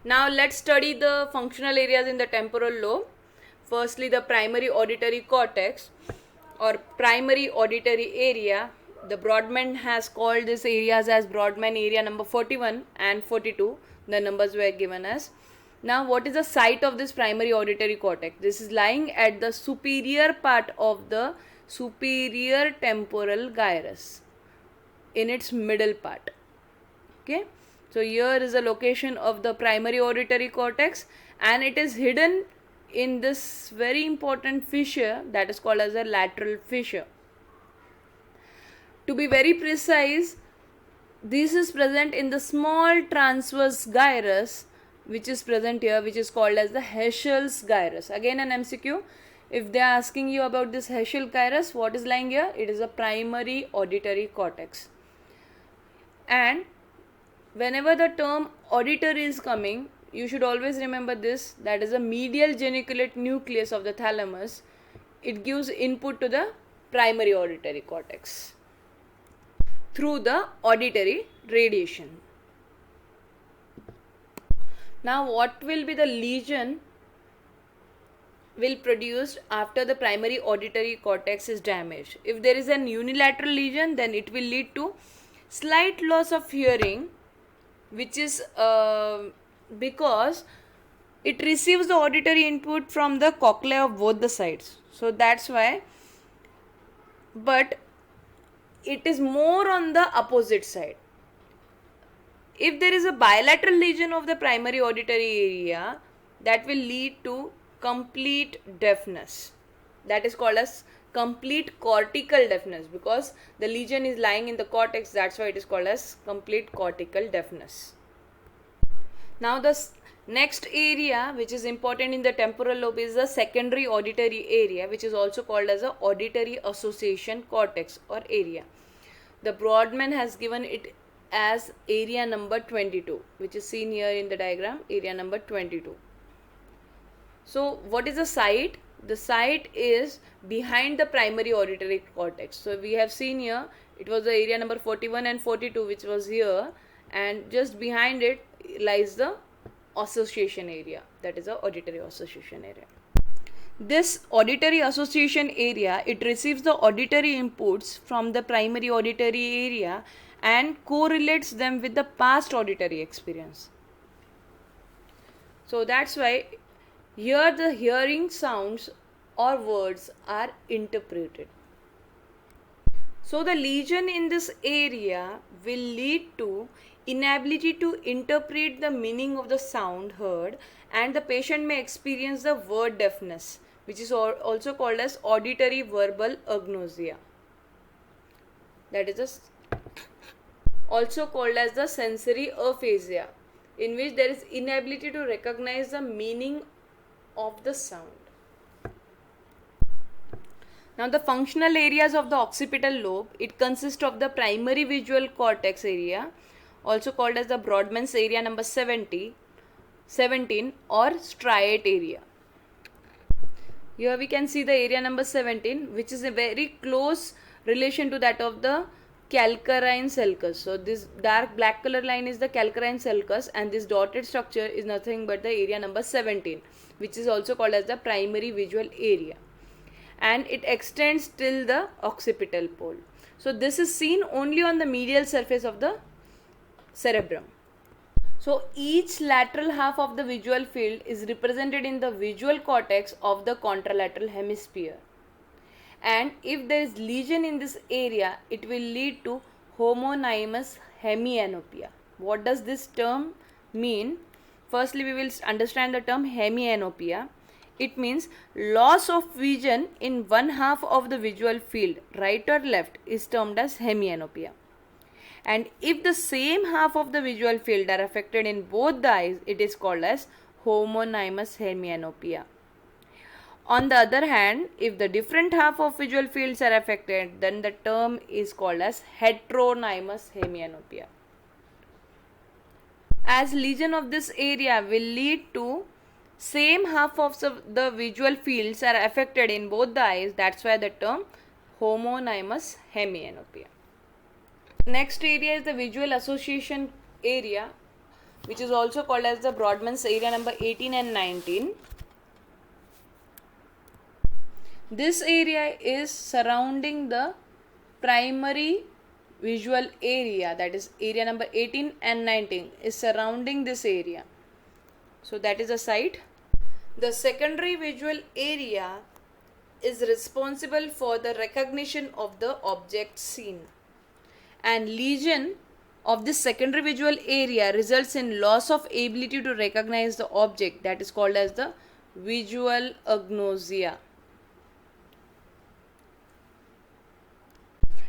Now let's study the functional areas in the temporal lobe. Firstly, the primary auditory cortex or primary auditory area. The Brodmann has called these areas as Brodmann area number 41 and 42. The numbers were given as. Now, what is the site of this primary auditory cortex? This is lying at the superior part of the superior temporal gyrus, in its middle part. Okay, so here is the location of the primary auditory cortex, and it is hidden in this very important fissure that is called as a lateral fissure. To be very precise, this is present in the small transverse gyrus which is present here, which is called as the Heschel's gyrus. Again an MCQ. If they are asking you about this Heschel gyrus, what is lying here? It is a primary auditory cortex. And whenever the term auditory is coming, you should always remember this, that is a medial geniculate nucleus of the thalamus. It gives input to the primary auditory cortex through the auditory radiation. Now what will be the lesion will produced after the primary auditory cortex is damaged? If there is an unilateral lesion, then it will lead to slight loss of hearing, which is because it receives the auditory input from the cochlea of both the sides. So that's why, but it is more on the opposite side. If there is a bilateral lesion of the primary auditory area, that will lead to complete deafness. That is called as complete cortical deafness, because the lesion is lying in the cortex. That's why it is called as complete cortical deafness. Now the next area which is important in the temporal lobe is the secondary auditory area, which is also called as a auditory association cortex or area. The Brodmann has given it as area number 22, which is seen here in the diagram, area number 22. So what is the site? The site is behind the primary auditory cortex. So we have seen here, it was the area number 41 and 42 which was here, and just behind it lies the association area, that is the auditory association area. This auditory association area, it receives the auditory inputs from the primary auditory area and correlates them with the past auditory experience. So that's why here the hearing sounds or words are interpreted. So the lesion in this area will lead to inability to interpret the meaning of the sound heard, and the patient may experience the word deafness, which is also called as auditory verbal agnosia. That is also called as the sensory aphasia, in which there is inability to recognize the meaning of the sound. Now the functional areas of the occipital lobe, it consists of the primary visual cortex area, also called as the Brodmann's area number 17 or striate area. Here we can see the area number 17, which is a very close relation to that of the calcarine sulcus. So this dark black color line is the calcarine sulcus, and this dotted structure is nothing but the area number 17, which is also called as the primary visual area, and it extends till the occipital pole. So this is seen only on the medial surface of the cerebrum. So each lateral half of the visual field is represented in the visual cortex of the contralateral hemisphere. And if there is lesion in this area, it will lead to homonymous hemianopia. What does this term mean? Firstly, we will understand the term hemianopia. It means loss of vision in one half of the visual field, right or left, is termed as hemianopia. And if the same half of the visual field are affected in both the eyes, it is called as homonymous hemianopia. On the other hand, if the different half of visual fields are affected, then the term is called as heteronymous hemianopia. As lesion of this area will lead to same half of the visual fields are affected in both the eyes, that's why the term homonymous hemianopia. Next area is the visual association area. which is also called as the Brodmann's area number 18 and 19. This area is surrounding the primary visual area, that is area number 18 and 19 is surrounding this area. So that is a site. The secondary visual area is responsible for the recognition of the object seen. And lesion of this secondary visual area results in loss of ability to recognize the object, that is called as the visual agnosia.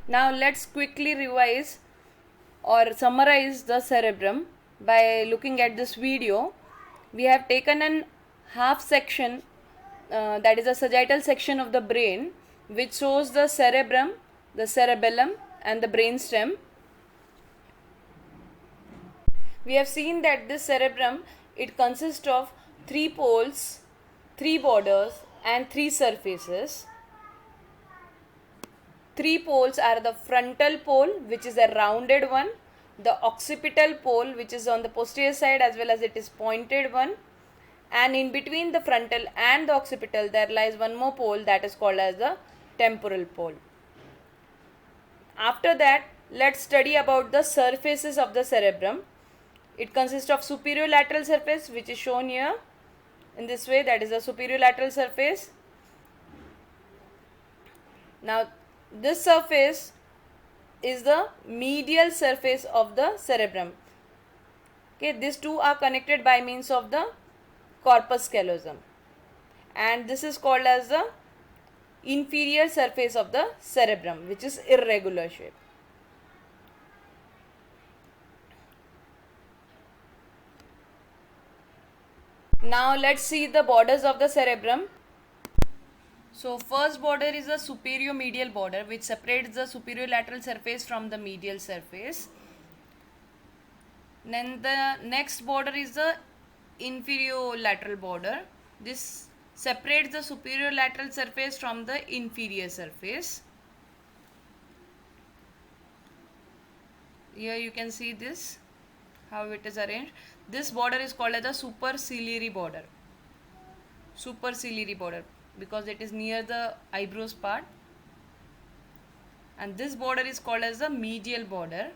Now let's quickly revise or summarize the cerebrum by looking at this video. We have taken an half section, that is a sagittal section of the brain, which shows the cerebrum, the cerebellum and the brainstem. We have seen that this cerebrum, it consists of 3 poles, 3 borders and 3 surfaces. 3 poles are the frontal pole, which is a rounded one, the occipital pole, which is on the posterior side as well as it is pointed one, and in between the frontal and the occipital there lies one more pole, that is called as the temporal pole. After that, let's study about the surfaces of the cerebrum. It consists of superior lateral surface, which is shown here in this way, that is the superior lateral surface. Now this surface is the medial surface of the cerebrum. Okay, these two are connected by means of the corpus callosum, and this is called as the inferior surface of the cerebrum, which is irregular shape. Now let's see the borders of the cerebrum. So first border is the superior medial border, which separates the superior lateral surface from the medial surface. Then the next border is the inferior lateral border. This separates the superior lateral surface from the inferior surface. Here you can see this, how it is arranged. This border is called as the superciliary border. Superciliary border, because it is near the eyebrows part. And this border is called as the medial border.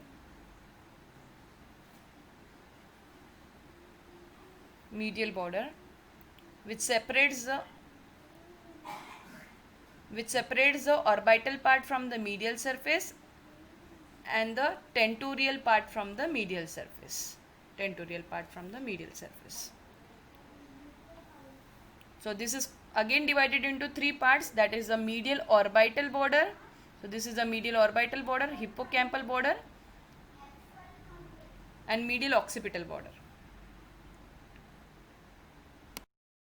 Medial border, which separates the orbital part from the medial surface and the tentorial part from the medial surface. So this is again divided into 3 parts, that is the medial orbital border. So this is the medial orbital border, hippocampal border and medial occipital border.